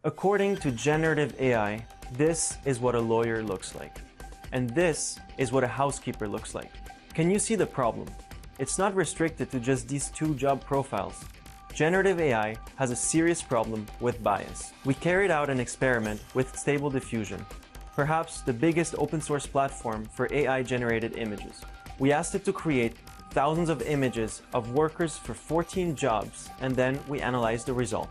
According to generative AI, this is what a lawyer looks like. And this is what a housekeeper looks like. Can you see the problem? It's not restricted to just these two job profiles. Generative AI has a serious problem with bias. We carried out an experiment with Stable Diffusion, perhaps the biggest open source platform for AI-generated images. We asked it to create thousands of images of workers for 14 jobs, and then we analyzed the result.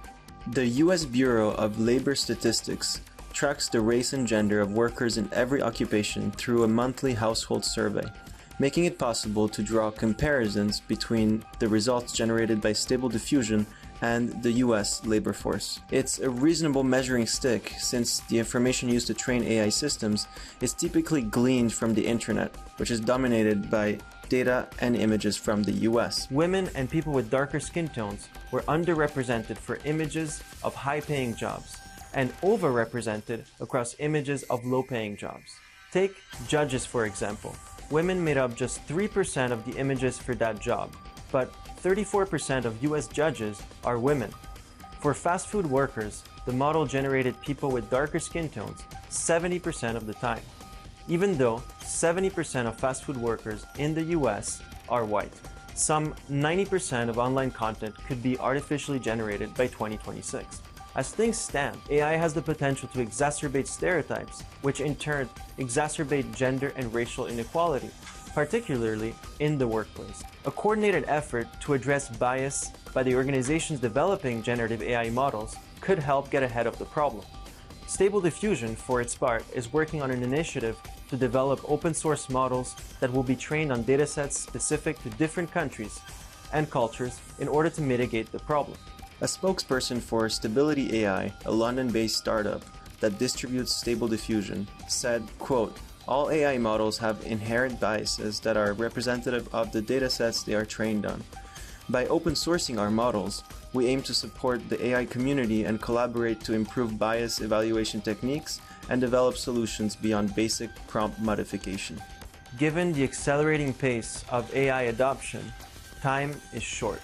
The US Bureau of Labor Statistics tracks the race and gender of workers in every occupation through a monthly household survey, making it possible to draw comparisons between the results generated by Stable Diffusion and the US labor force. It's a reasonable measuring stick since the information used to train AI systems is typically gleaned from the internet, which is dominated by data and images from the US. Women and people with darker skin tones were underrepresented for images of high-paying jobs and overrepresented across images of low-paying jobs. Take judges, for example. Women made up just 3% of the images for that job, but 34% of US judges are women. For fast food workers, the model generated people with darker skin tones 70% of the time, even though 70% of fast food workers in the US are white. Some 90% of online content could be artificially generated by 2026. As things stand, AI has the potential to exacerbate stereotypes, which in turn exacerbate gender and racial inequality, particularly in the workplace. A coordinated effort to address bias by the organizations developing generative AI models could help get ahead of the problem. Stable Diffusion, for its part, is working on an initiative to develop open source models that will be trained on datasets specific to different countries and cultures in order to mitigate the problem. A spokesperson for Stability AI, a London-based startup that distributes Stable Diffusion, said, quote, "All AI models have inherent biases that are representative of the datasets they are trained on. By open sourcing our models, we aim to support the AI community and collaborate to improve bias evaluation techniques and develop solutions beyond basic prompt modification." Given the accelerating pace of AI adoption, time is short.